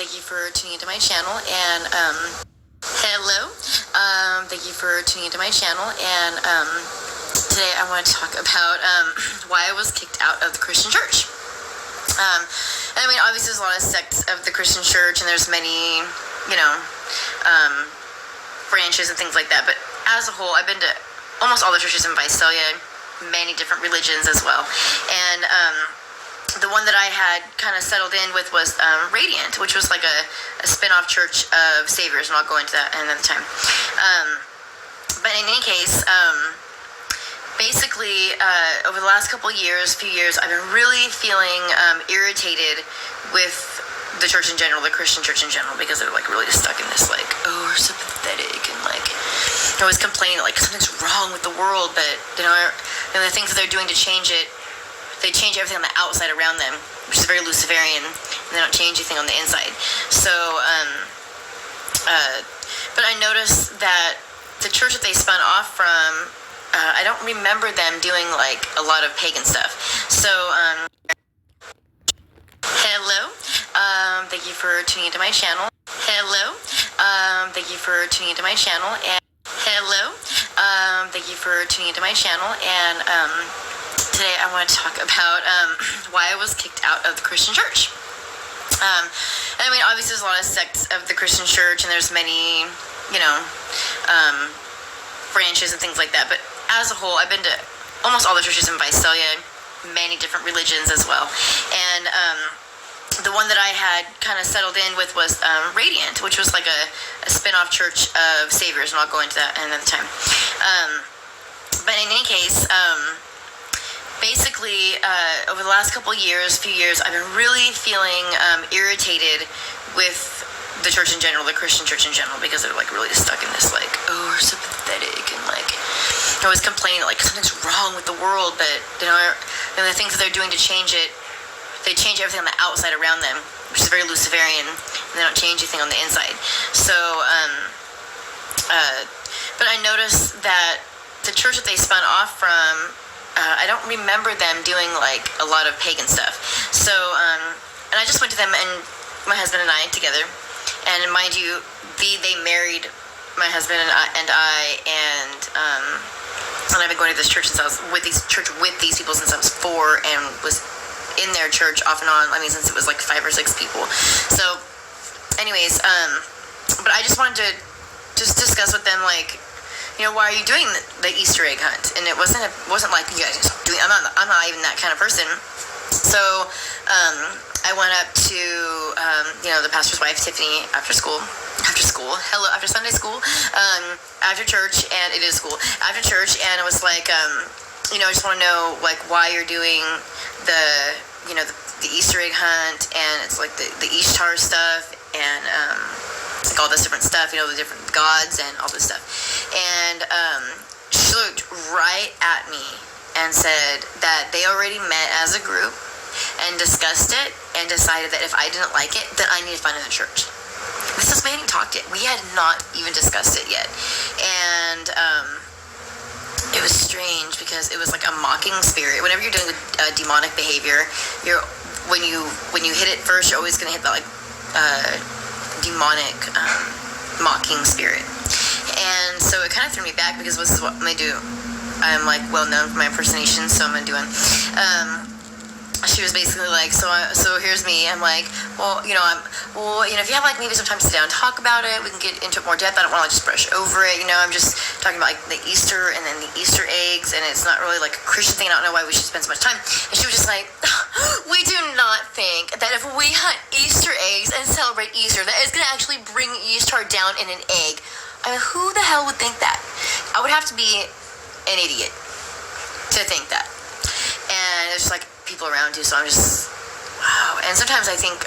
Thank you for tuning into my channel, and hello. Thank you for tuning into my channel, and today I want to talk about why I was kicked out of the Christian church. I mean, obviously there's a lot of sects of the Christian church, and there's many, branches and things like that, but as a whole, I've been to almost all the churches in Visalia, many different religions as well, and the one that I had kind of settled in with was Radiant, which was like a spin-off church of Saviors, and I'll go into that another time. But in any case, basically, over the last few years, I've been really feeling irritated with the church in general, the Christian church in general, because they're like really stuck in this like, oh, we're so pathetic, and like they're always complaining that like something's wrong with the world, but and the things that they're doing to change it, they change everything on the outside around them, which is very Luciferian, and they don't change anything on the inside. So, but I noticed that the church that they spun off from, I don't remember them doing like a lot of pagan stuff. So, hello. Thank you for tuning into my channel. Hello. Thank you for tuning into my channel, and hello. Thank you for tuning into my channel, and today I want to talk about why I was kicked out of the Christian church. I mean, obviously there's a lot of sects of the Christian church, and there's many, branches and things like that, but as a whole, I've been to almost all the churches in Visalia, many different religions as well, and the one that I had kind of settled in with was Radiant, which was like a spin-off church of Saviors, and I'll go into that another time. But in any case, basically, over the last few years, I've been really feeling irritated with the church in general, the Christian church in general, because they're like really stuck in this like, oh, we're so pathetic, and like they're always complaining that like something's wrong with the world, but and the things that they're doing to change it, they change everything on the outside around them, which is very Luciferian, and they don't change anything on the inside. So, but I noticed that the church that they spun off from, I don't remember them doing like a lot of pagan stuff. So, and I just went to them, and my husband and I together, and mind you, they married my husband and I, and I've been going to this church since I was with these people since I was 4, and was in their church off and on, I mean, since it was like 5 or 6 people. So, anyways, but I just wanted to just discuss with them, like, why are you doing the Easter egg hunt? And it wasn't like, you guys stop doing. I'm not even that kind of person. So, I went up to the pastor's wife, Tiffany, after Sunday school, after church, and it is school after church, and it was like, I just want to know like why you're doing the Easter egg hunt, and it's like the Ishtar stuff, and like all this different stuff, the different gods and all this stuff. And she looked right at me and said that they already met as a group and discussed it and decided that if I didn't like it, then I need to find another church. This is, we hadn't talked yet. We had not even discussed it yet. And it was strange because it was like a mocking spirit. Whenever you're doing demonic behavior, when you hit it first, you're always going to hit that like demonic mocking spirit. And so it kind of threw me back, because this is what I do. I'm like well known for my impersonation, so I'm gonna do one. She was basically like, so here's me. I'm like, well, if you have like maybe some time to sit down and talk about it, we can get into it more depth. I don't want to just brush over it. I'm just talking about like the Easter and then the Easter eggs, and it's not really like a Christian thing. I don't know why we should spend so much time. And she was just like, we do not think that if we hunt Easter eggs and celebrate Easter, that it's gonna actually bring Easter down in an egg. I mean, who the hell would think that? I would have to be an idiot to think that. And it's just like people around you, so I'm just, wow. And sometimes I think,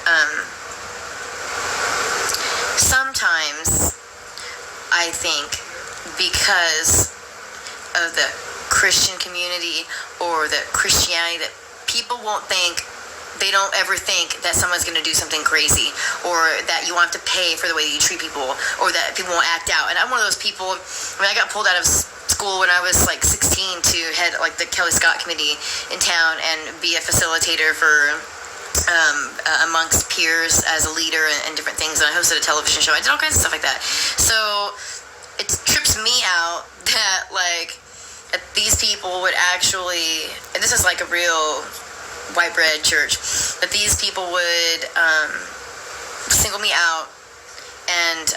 because of the Christian community or the Christianity, that people they don't ever think that someone's going to do something crazy, or that you want to pay for the way that you treat people, or that people won't act out. And I'm one of those people. I got pulled out of school when I was like 16 to head like the Kelly Scott committee in town and be a facilitator for amongst peers as a leader and different things. And I hosted a television show. I did all kinds of stuff like that. So it trips me out that like that these people would actually, and this is like a real white bread church, that these people would single me out and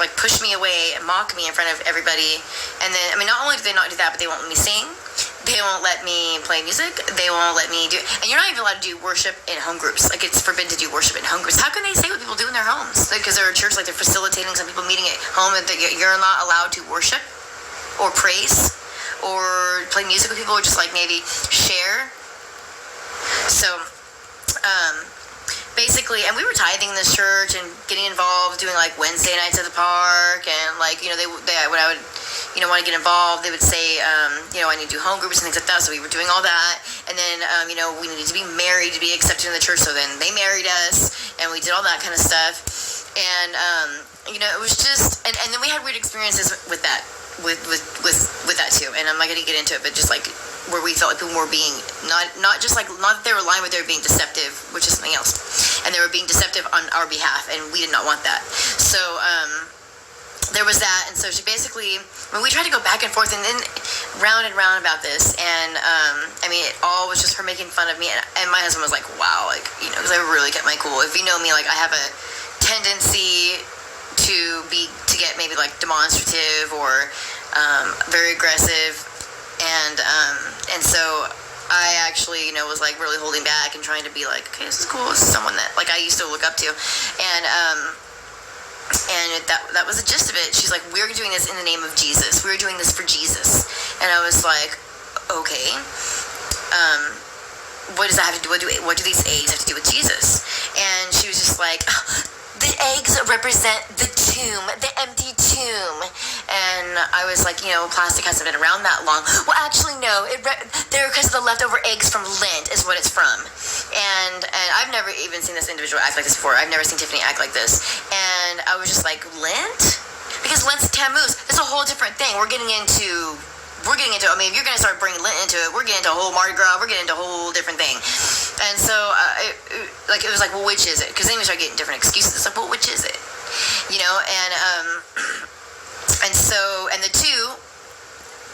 like push me away and mock me in front of everybody. And then, I mean, not only do they not do that, but they won't let me sing. They won't let me play music. They won't let me do, and you're not even allowed to do worship in home groups. Like, it's forbidden to do worship in home groups. How can they say what people do in their homes? Because they're a church, like they're facilitating some people meeting at home, and you're not allowed to worship or praise or play music with people, or just like maybe share. So, basically, and we were tithing in this church and getting involved, doing like Wednesday nights at the park, and like, you know, they when I would, you know, want to get involved, they would say, you know, I need to do home groups and things like that. So we were doing all that, and then, you know, we needed to be married to be accepted in the church. So then they married us, and we did all that kind of stuff, and you know, it was just, and then we had weird experiences with that, with that too. And I'm not going to get into it, but just like where we felt like people were being not just like, not that they were lying, but they were being deceptive, which is something else, and they were being deceptive on our behalf, and we did not want that. So there was that. And so she basically, I mean, we tried to go back and forth and then round and round about this, and I mean, it all was just her making fun of me, and my husband was like, wow, like, you know, because I really kept my cool. If you know me, like, I have a tendency to get maybe like demonstrative or very aggressive, and so I actually, you know, was like really holding back and trying to be like, okay, this is cool, this is someone that like I used to look up to, and that was the gist of it. She's like, we're doing this in the name of Jesus, we're doing this for Jesus. And I was like, okay, what does that have to do, what do these eggs have to do with Jesus? And she was just like, the eggs represent the tomb, the empty tomb. And I was like, you know, plastic hasn't been around that long. Well, actually, no, they're because of the leftover eggs from Lent is what it's from. And I've never even seen this individual act like this before. I've never seen Tiffany act like this. And I was just like, Lent? Because Lent's Tammuz. It's a whole different thing. We're getting into, I mean, if you're going to start bringing Lent into it, we're getting into a whole Mardi Gras, we're getting into a whole different thing. And so, it was like, well, which is it? Because then we start getting different excuses. It's like, well, which is it? You know, and so, and the two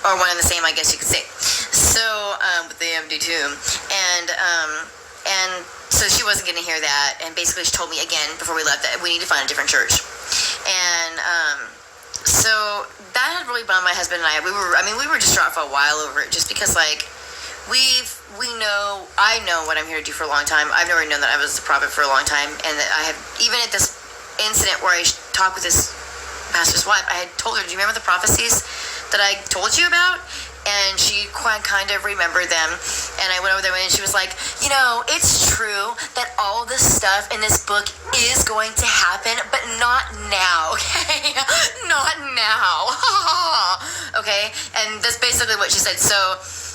are one and the same, I guess you could say. So, with the empty tomb. And so she wasn't going to hear that. And basically she told me again, before we left, that we need to find a different church. And, so that had really bummed my husband and I. We were distraught for a while over it, just because, like, I know what I'm here to do for a long time. I've never known that I was a prophet for a long time, and that I have, even at this incident where I talked with this pastor's wife, I had told her, do you remember the prophecies that I told you about? And she quite kind of remembered them. And I went over there and she was like, you know, it's true that all this stuff in this book is going to happen, but not now, okay? Not now. Okay? And that's basically what she said. So,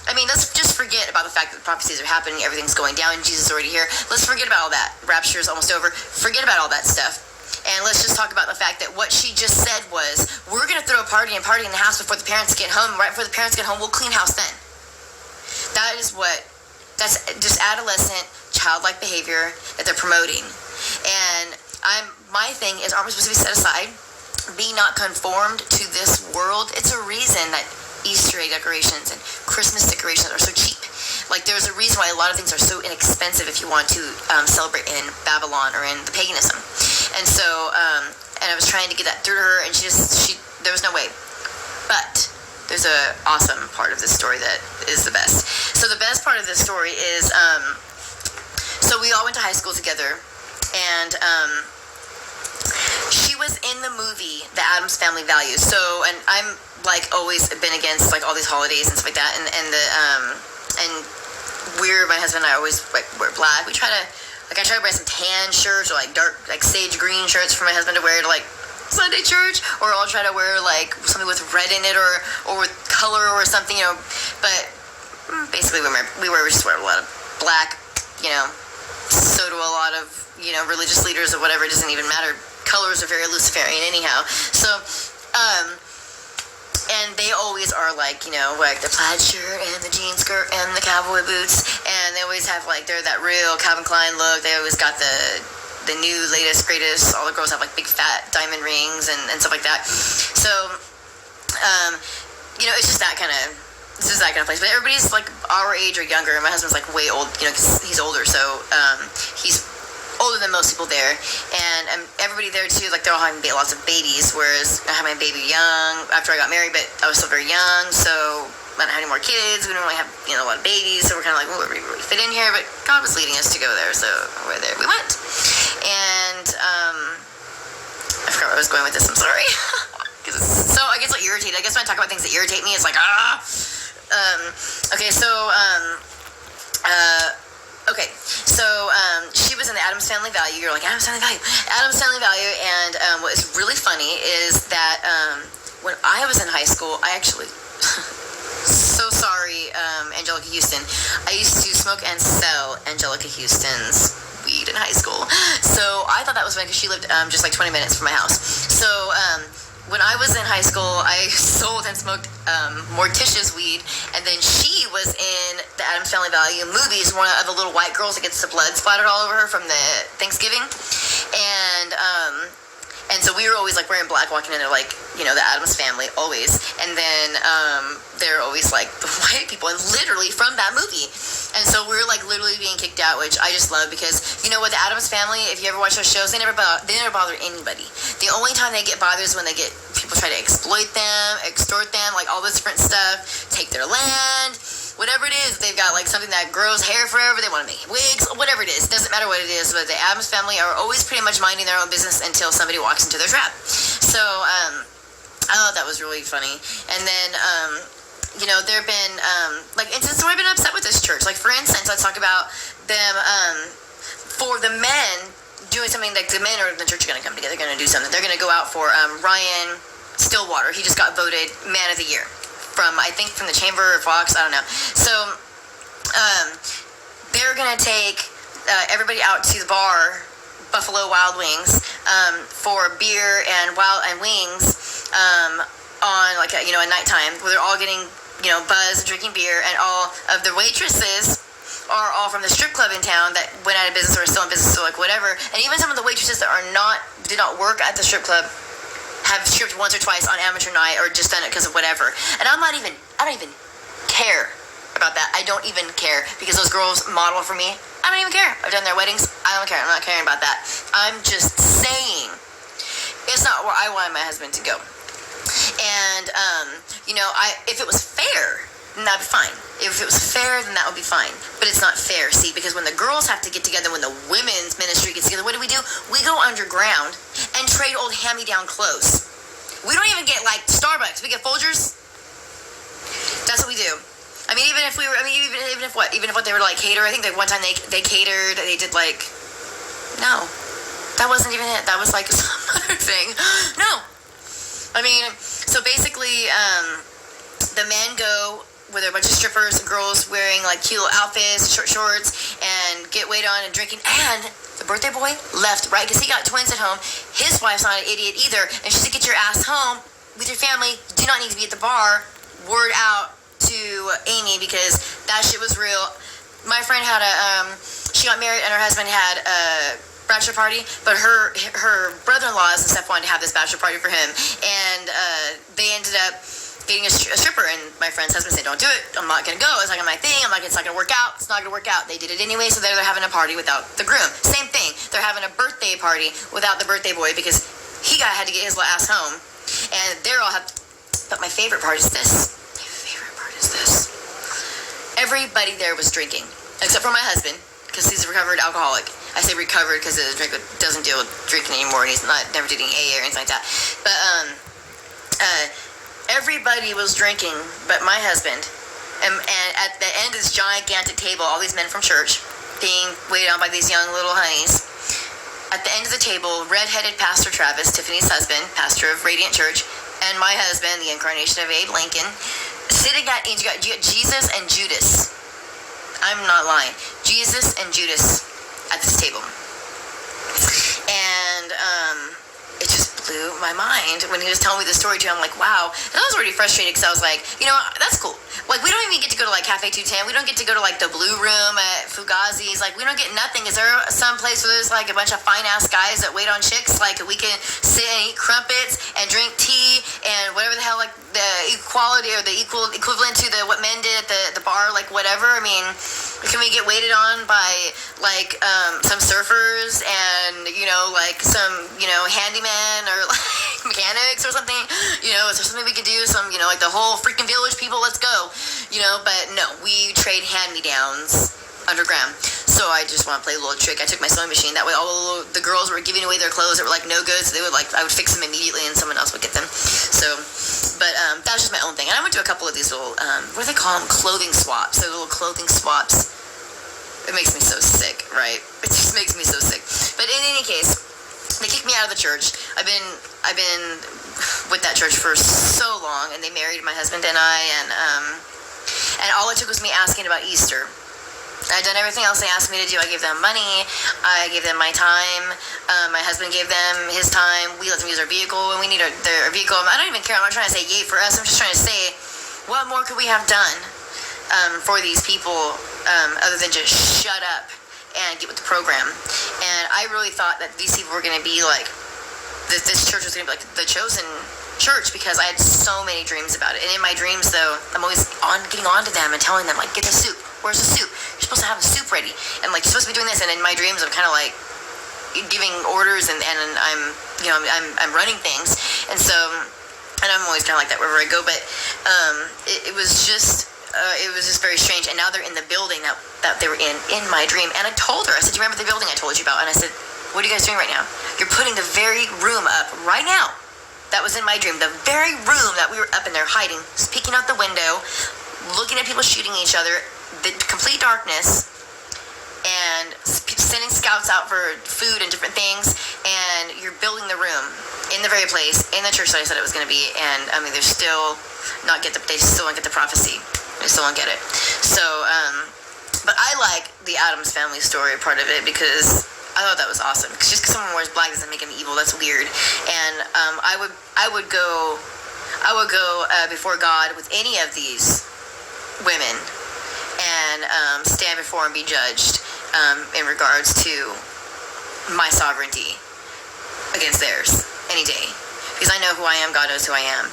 I mean, let's just forget about the fact that the prophecies are happening, everything's going down, Jesus is already here. Let's forget about all that. Rapture is almost over. Forget about all that stuff. And let's just talk about the fact that what she just said was, we're going to throw a party in the house before the parents get home. Right before the parents get home, we'll clean house then. That's just adolescent, childlike behavior that they're promoting. And my thing is, aren't we supposed to be set aside? Be not conformed to this world. It's a reason that Easter egg decorations and Christmas decorations are so cheap. Like, there's a reason why a lot of things are so inexpensive if you want to celebrate in Babylon or in the paganism. And so, and I was trying to get that through to her, and there was no way. But there's a awesome part of this story that is the best. So the best part of this story is, so we all went to high school together, and she was in the movie The Addams Family Values. So, and I'm like always been against like all these holidays and stuff like that, and my husband and I always like wear black. I try to wear some tan shirts or like dark, like sage green shirts for my husband to wear to like Sunday church, or I'll try to wear like something with red in it or with color or something, you know. But basically we just wear a lot of black, you know. So do a lot of, you know, religious leaders or whatever. It doesn't even matter. Colors are very Luciferian anyhow. So, and they always are like, you know, like the plaid shirt and the jean skirt and the cowboy boots. And and they always have like, they're that real Calvin Klein look. They always got the new, latest, greatest. All the girls have like big fat diamond rings and stuff like that. So, it's just that kind of, place. But everybody's like our age or younger. My husband's like way old, 'cause he's older. So, he's older than most people there. And everybody there too, like they're all having lots of babies. Whereas I had my baby young after I got married, but I was still very young. So I don't have any more kids. We don't really have, a lot of babies. So we're kind of like, well, we really fit in here. But God was leading us to go there. So we're there. We went. And, I forgot where I was going with this. I'm sorry. So I get so irritated. I guess when I talk about things that irritate me, it's like, okay, so, she was in the Addams Family Value. You're like, Addams Family Value. Addams Family Value. And what is really funny is that when I was in high school, I actually, so sorry, Angelica Houston. I used to smoke and sell Angelica Houston's weed in high school. So I thought that was funny because she lived just like 20 minutes from my house. So when I was in high school, I sold and smoked Morticia's weed, and then she was in the Addams Family Value movies, one of the little white girls that gets the blood splattered all over her from the Thanksgiving, and so we were always like wearing black, walking in there like, the Addams Family, always, and then they're always like the white people, and literally from that movie, and so we were like literally being kicked out, which I just love, because with the Addams Family, if you ever watch those shows, they never bother anybody. The only time they get bothered is when they get people try to exploit them, extort them, like all this different stuff, take their land, whatever it is. They've got like something that grows hair forever, they want to make wigs, whatever it is. It doesn't matter what it is, but the Addams Family are always pretty much minding their own business until somebody walks into their trap. So I thought that was really funny. And then there have been instances where I've been upset with this church. Like, for instance, let's talk about them for the men doing something. Like, the men or the church are going to come together, going to do something. They're going to go out for Ryan Stillwater. He just got voted Man of the Year from the Chamber or Fox, I don't know. So they're going to take everybody out to the bar, Buffalo Wild Wings, for beer and wings on like a nighttime, where they're all getting buzzed and drinking beer, and all of the waitresses are all from the strip club in town that went out of business or are still in business, so like whatever. And even some of the waitresses that did not work at the strip club have stripped once or twice on amateur night, or just done it because of whatever. And I don't even care about that. I don't even care, because those girls model for me. I don't even care. I've done their weddings. I don't care. I'm not caring about that. I'm just saying it's not where I wanted my husband to go. And if it was fair, then that'd be fine. If it was fair, then that would be fine. But it's not fair, see, because when the girls have to get together, when the women's ministry gets together, what do? We go underground and trade old hand-me-down clothes. We don't even get like Starbucks. We get Folgers. That's what we do. I mean, even if what they were like cater. I think that one time they catered. They did like, no, that wasn't even it. That was like some other thing. No, I mean, so basically, the men go with a bunch of strippers and girls wearing like cute little outfits, short shorts, and get weighed on and drinking. And the birthday boy left, right? Because he got twins at home. His wife's not an idiot either, and she said, "Get your ass home with your family. Do not need to be at the bar." Word out to Amy, because that shit was real. My friend had she got married and her husband had a bachelor party, but her brother-in-laws and stuff wanted to have this bachelor party for him, and they ended up getting a stripper, and my friend's husband said, "Don't do it, I'm not gonna go, it's not gonna be my thing." I'm like, "It's not gonna work out, it's not gonna work out." They did it anyway, so they're having a party without the groom. Same thing, they're having a birthday party without the birthday boy, because he had to get his little ass home, and they're all but my favorite part is this. Everybody there was drinking, except for my husband, because he's a recovered alcoholic. I say recovered because the drink doesn't deal with drinking anymore, and he's never did any AA or anything like that. But everybody was drinking, but my husband. And at the end of this gigantic table, all these men from church being waited on by these young little honeys. At the end of the table, red-headed Pastor Travis, Tiffany's husband, pastor of Radiant Church, and my husband, the incarnation of Abe Lincoln, sitting at, you got Jesus and Judas. I'm not lying. Jesus and Judas at this table. And it just blew my mind when he was telling me the story too. I'm like, wow. And I was already frustrated, because I was like, that's cool. Like, we don't even get to go to, like, Cafe 210. We don't get to go to, like, the Blue Room at Fugazi's. Like, we don't get nothing. Is there some place where there's, like, a bunch of fine-ass guys that wait on chicks? Like, we can sit and eat crumpets and drink tea and whatever the hell, like, the equality or the equivalent to what men did at the bar, like, whatever. I mean, can we get waited on by, like, some surfers and, you know, like, some, you know, handyman or, like, mechanics or something? You know, is there something we could do? Some, you know, like, the whole freaking village people, let's go. You know, but no, we trade hand-me-downs underground. So I just want to play a little trick. I took my sewing machine. That way all the girls were giving away their clothes that were, like, no good. So they would, like, I would fix them immediately and someone else would get them. So, but that was just my own thing. And I went to a couple of these little, what do they call them? Clothing swaps. So little clothing swaps. It makes me so sick, right? It just makes me so sick. But in any case, they kicked me out of the church. I've been with that church for so long, and they married my husband and I, and all it took was me asking about Easter. I'd done everything else they asked me to do. I gave them money. I gave them my time. My husband gave them his time. We let them use our vehicle when we need their vehicle. I don't even care. I'm not trying to say yay for us. I'm just trying to say, what more could we have done for these people other than just shut up and get with the program? And I really thought that these people were going to be like, this church was going to be like the chosen church, because I had so many dreams about it. And in my dreams, though, I'm always getting on to them and telling them, like, get the soup. Where's the soup? You're supposed to have the soup ready. And, like, you're supposed to be doing this. And in my dreams, I'm kind of, like, giving orders, and I'm, you know, I'm running things. And so, and I'm always kind of like that wherever I go. But it was just very strange. And now they're in the building that they were in my dream. And I told her, I said, do you remember the building I told you about? And I said, what are you guys doing right now? You're putting the very room up right now. That was in my dream. The very room that we were up in there hiding, peeking out the window, looking at people shooting each other, the complete darkness, and sending scouts out for food and different things, and you're building the room in the very place, in the church that I said it was going to be. And I mean, they still don't get the prophecy. They still don't get it. So, but I like the Addams Family story part of it, because I thought that was awesome. Because just because someone wears black doesn't make them evil. That's weird. And I would go before God with any of these women and stand before and be judged in regards to my sovereignty against theirs any day. Because I know who I am. God knows who I am.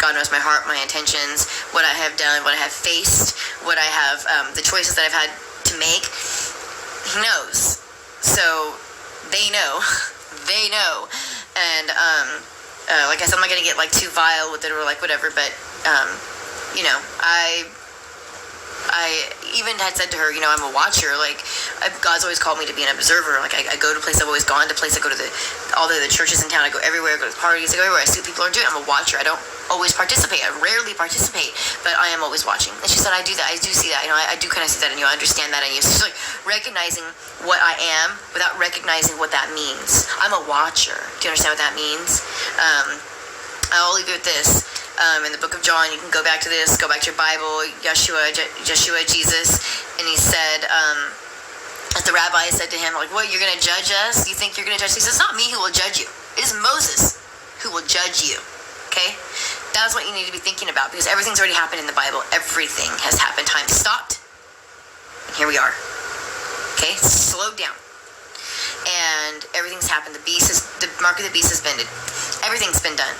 God knows my heart, my intentions, what I have done, what I have faced, what I have, the choices that I've had to make. He knows. So they know. They know. And like I said, I'm not going to get, like, too vile with it or, like, whatever. But, you know, I even had said to her, you know, I'm a watcher. Like, God's always called me to be an observer. Like, I go to places. I've always gone to places. I go to all the churches in town. I go everywhere. I go to parties. I go everywhere. I see what people are doing. I'm a watcher. I don't always participate. I rarely participate, but I am always watching. And she said, I do that. I do see that. You know, I do kind of see that in you. I understand that in you. So she's like recognizing what I am without recognizing what that means. I'm a watcher. Do you understand what that means? I'll leave you with this. In the book of John, you can go back to this, go back to your Bible, Yeshua, Jesus, and he said, as the rabbi said to him, like, what, you're going to judge us? You think you're going to judge us? He says, it's not me who will judge you. It is Moses who will judge you, okay? That's what you need to be thinking about, because everything's already happened in the Bible. Everything has happened. Time stopped, and here we are, okay? Slowed down. And everything's happened. The mark of the beast has been, everything's been done.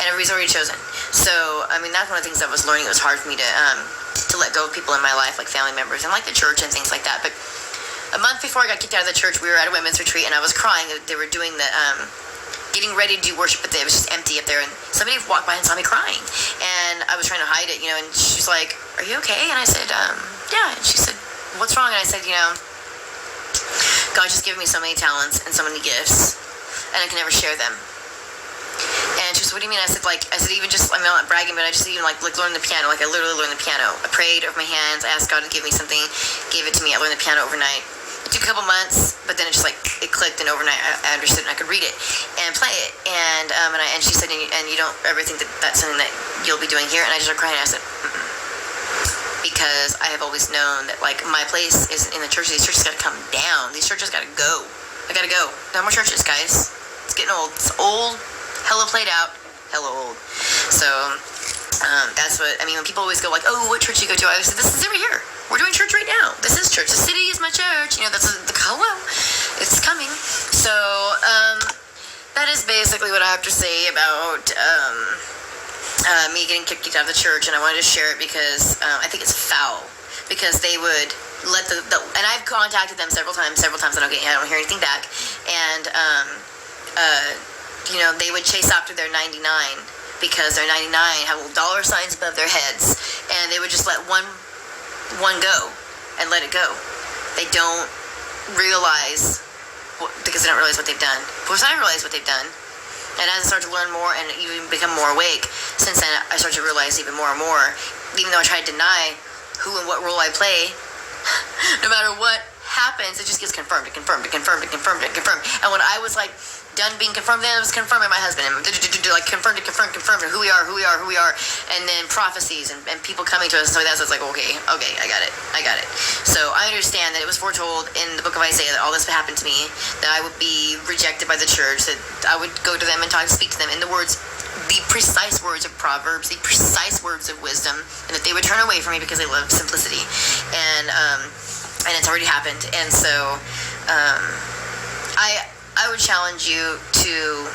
And everybody's already chosen. So, I mean, that's one of the things I was learning. It was hard for me to let go of people in my life, like family members and like the church and things like that. But a month before I got kicked out of the church, we were at a women's retreat, and I was crying. They were doing the, getting ready to do worship, but it was just empty up there. And somebody walked by and saw me crying. And I was trying to hide it, you know, and she's like, are you okay? And I said, yeah. And she said, what's wrong? And I said, you know, God just gave me so many talents and so many gifts, and I can never share them. And she said, what do you mean? I said, even just, I'm not bragging, but I just even like learned the piano. Like, I literally learned the piano. I prayed over my hands. I asked God to give me something, gave it to me. I learned the piano overnight. It took a couple months, but then it just it clicked, and overnight I understood, and I could read it and play it. And she said, and you don't ever think that that's something that you'll be doing here? And I just started crying. And I said, because I have always known that, like, my place isn't in the church. These churches got to come down. These churches got to go. I got to go. No more churches, guys. It's getting old. It's old. Hella played out. Hella old. So, That's what, I mean, when people always go like, oh, what church do you go to? I say, this is over here. We're doing church right now. This is church. The city is my church. That's hello. It's coming. So, that is basically what I have to say about me getting kicked out of the church, and I wanted to share it because I think it's foul. Because they would let and I've contacted them several times, I don't hear anything back, and they would chase after their 99 because their 99 have little dollar signs above their heads, and they would just let one go and let it go. They don't realize, because they don't realize what they've done. Of course, I realize what they've done. And as I start to learn more and even become more awake, since then I start to realize even more and more, even though I try to deny who and what role I play, no matter what happens, it just gets confirmed. And when I was like done being confirmed, then it was confirming my husband, and like confirmed, and who we are, and then prophecies and people coming to us and stuff like that. So it's like, okay, I got it. So I understand that it was foretold in the book of Isaiah that all this would happen to me, that I would be rejected by the church, that I would go to them and speak to them in the precise words of Proverbs, the precise words of wisdom, and that they would turn away from me because they love simplicity. And it's already happened. And so I would challenge you to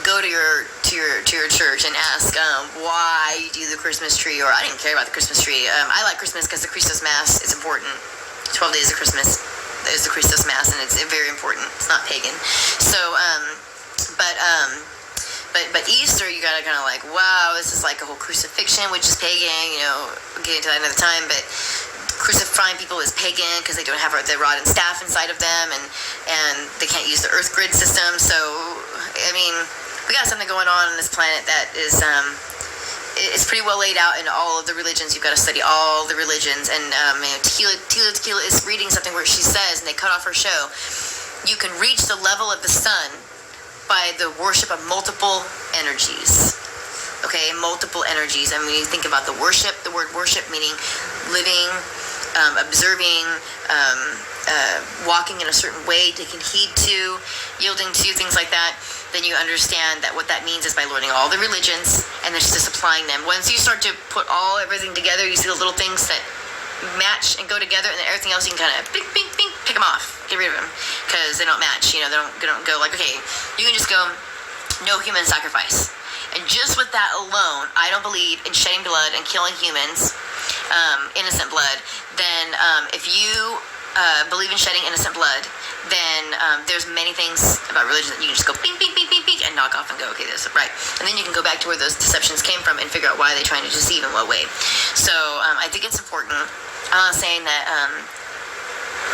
go to your church and ask why you do the Christmas tree, or I didn't care about the Christmas tree. I like Christmas because the Christos Mass is important. 12 days of Christmas is the Christos Mass, and it's very important. It's not pagan. So, but Easter, you gotta kind of like, wow, this is like a whole crucifixion, which is pagan. We'll get into that another time, but crucifying people is pagan because they don't have the rod and staff inside of them, and they can't use the earth grid system. So, I mean, we got something going on this planet that is, it's pretty well laid out in all of the religions. You've got to study all the religions. And Tequila is reading something where she says, and they cut off her show, you can reach the level of the sun by the worship of multiple energies. Okay, multiple energies. I mean, you think about the word worship meaning living, observing, walking in a certain way, taking heed to, yielding to, things like that. Then you understand that what that means is by learning all the religions and then just applying them. Once you start to put everything together, you see the little things that match and go together, and then everything else you can kind of pick them off, get rid of them, because they don't match. They don't go like, okay, you can just go no human sacrifice. And just with that alone, I don't believe in shedding blood and killing humans, innocent blood. Then if you believe in shedding innocent blood, then there's many things about religion that you can just go ping, and knock off and go, okay, this is right. And then you can go back to where those deceptions came from and figure out why they're trying to deceive in what way. So I think it's important. I'm not saying that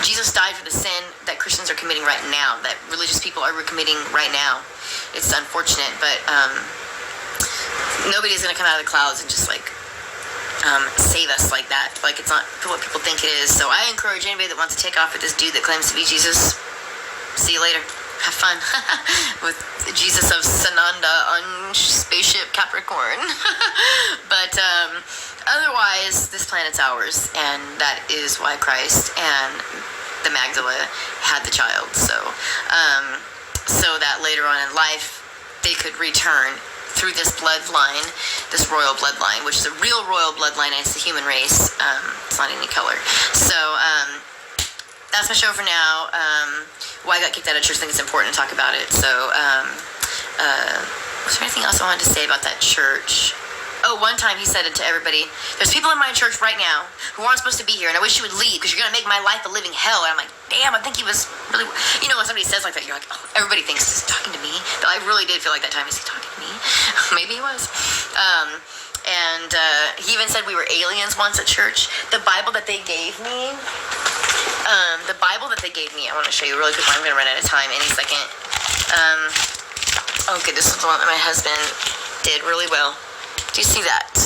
Jesus died for the sin that Christians are committing right now, that religious people are committing right now. It's unfortunate, but nobody's going to come out of the clouds and just like save us like that. Like, it's not what people think it is. So I encourage anybody that wants to take off with this dude that claims to be Jesus, see you later. Have fun with Jesus of Sananda on spaceship Capricorn. But otherwise, this planet's ours, and that is why Christ and the Magdala had the child. So that later on in life, they could return through this bloodline, this royal bloodline, which is a real royal bloodline, and it's the human race. It's not any color. So that's my show for now. Why I got kicked out of church, I think it's important to talk about it. So was there anything else I wanted to say about that church? Oh, one time he said it to everybody, there's people in my church right now who aren't supposed to be here, and I wish you would leave because you're going to make my life a living hell. And I'm like, damn, I think he was really, when somebody says like that, you're like, oh, everybody thinks he's talking to me. But I really did feel like that time, is he talking to me? Maybe he was. And he even said we were aliens once at church. The Bible that they gave me, I want to show you really quick. I'm going to run out of time any second. Okay, this is the one that my husband did really well. Do you see that?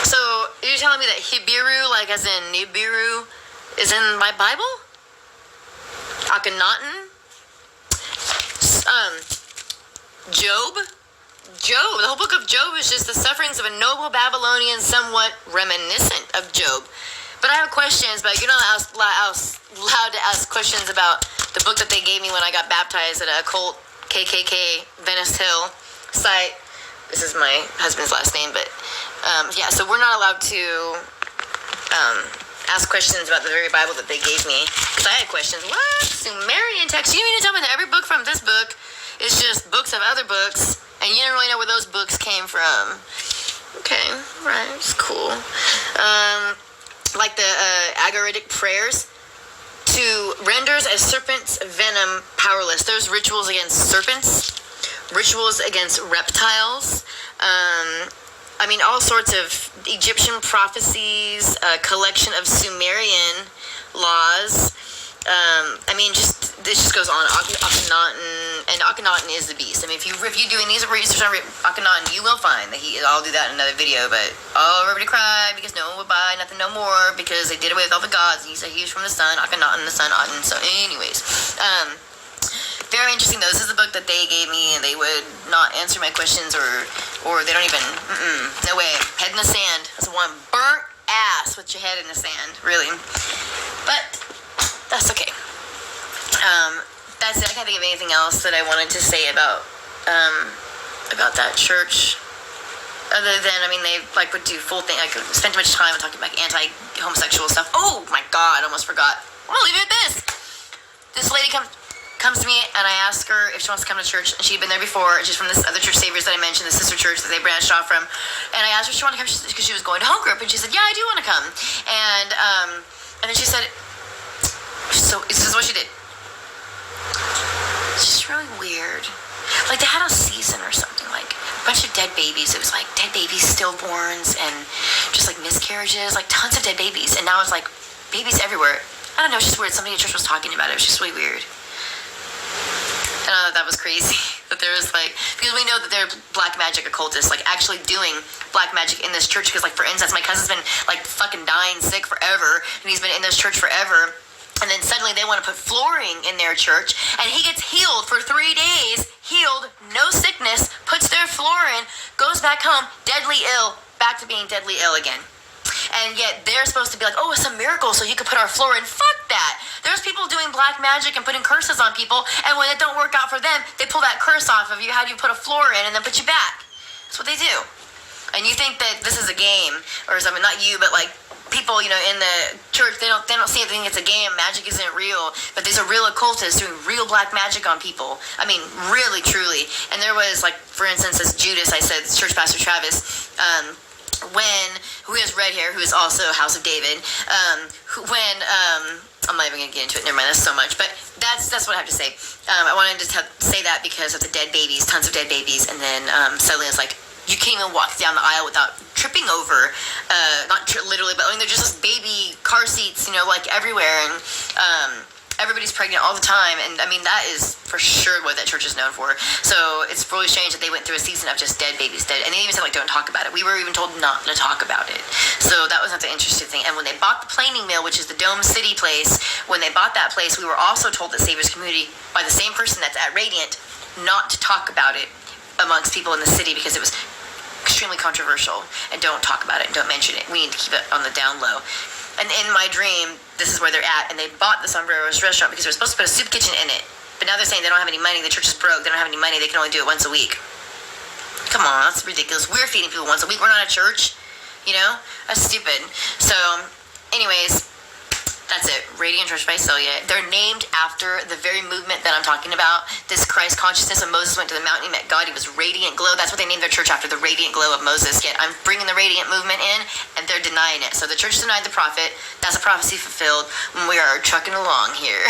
So, you're telling me that Hibiru, like as in Nibiru, is in my Bible? Akhenaten? Job, the whole book of Job is just the sufferings of a noble Babylonian, somewhat reminiscent of Job. But I have questions, but you're not allowed to ask questions about the book that they gave me when I got baptized at a cult KKK Venice Hill site. This is my husband's last name, but yeah, so we're not allowed to ask questions about the very Bible that they gave me, because I had questions. What? Sumerian text? You mean to tell me that every book from this book is just books of other books, and you don't really know where those books came from? Okay, right, it's cool. Like the Agaritic prayers, to renders a serpent's venom powerless. There's rituals against serpents, rituals against reptiles, I mean, all sorts of Egyptian prophecies, a collection of Sumerian laws. I mean, this just goes on. Akhenaten, and Akhenaten is the beast. I mean, if you're doing these research on Akhenaten, you will find that I'll do that in another video, but everybody cried because no one would buy nothing no more because they did away with all the gods. And he said he was from the sun, Akhenaten, the sun, Aten. So anyways, very interesting though. This is the book that they gave me, and they would not answer my questions, or they don't even, no way. Head in the sand. That's one burnt ass with your head in the sand, really. But that's okay. That's it. I can't think of anything else that I wanted to say about that church. Other than, I mean, they would do full thing. I could spend too much time talking about anti-homosexual stuff. Oh my God, I almost forgot. I'm gonna leave it at this. This lady comes to me, and I ask her if she wants to come to church, and she'd been there before, and she's from this other church, Saviors, that I mentioned, the sister church that they branched off from, and I asked her if she wanted to come because she was going to home group, and she said, yeah, I do want to come, and then she said, so this is what she did. It's just really weird. Like, they had a season or something, like a bunch of dead babies. It was like dead babies, stillborns, and just like miscarriages, like tons of dead babies, and now it's like babies everywhere. I don't know, it's just weird. Somebody at church was talking about it. It was just really weird. That was crazy. That there was because we know that there are black magic occultists actually doing black magic in this church. Because for instance, my cousin's been fucking dying sick forever, and he's been in this church forever. And then suddenly they want to put flooring in their church, and he gets healed for 3 days, healed, no sickness, puts their floor in, goes back home, deadly ill, back to being deadly ill again. And yet they're supposed to be like, oh, it's a miracle, so you could put our floor in. Fuck that. There's people doing black magic and putting curses on people, and when it don't work out for them, they pull that curse off of you. How do you put a floor in and then put you back? That's what they do. And you think that this is a game or something, not you, but people, in the church, they don't see it, think it's a game. Magic isn't real, but there's a real occultist doing real black magic on people. I mean, really, truly. And there was, for instance, as Judas, I said, church pastor Travis, who has red hair, who is also House of David, I'm not even going to get into it, never mind, that's so much, but that's what I have to say. I wanted to say that because of the dead babies, tons of dead babies, and then suddenly it's you can't even walk down the aisle without tripping over, not literally, but they're just baby car seats, everywhere, and everybody's pregnant all the time, and I mean, that is for sure what that church is known for. So it's really strange that they went through a season of just dead babies, and they even said don't talk about it. We were even told not to talk about it. So that was not the interesting thing. And when they bought the planing mill, which is the Dome City place, when they bought that place, we were also told that Savior's Community, by the same person that's at Radiant, not to talk about it amongst people in the city because it was extremely controversial, and don't talk about it, and don't mention it. We need to keep it on the down low. And in my dream, this is where they're at, and they bought the Sombreros restaurant because they were supposed to put a soup kitchen in it. But now they're saying they don't have any money, the church is broke, they don't have any money, they can only do it once a week. Come on, that's ridiculous. We're feeding people once a week, we're not a church, That's stupid. So, anyways, that's it. Radiant Church by Celia. They're named after the very movement that I'm talking about. This Christ consciousness. When Moses went to the mountain, he met God. He was radiant glow. That's what they named their church after, the radiant glow of Moses. Yet I'm bringing the radiant movement in, and they're denying it. So the church denied the prophet. That's a prophecy fulfilled when we are trucking along here.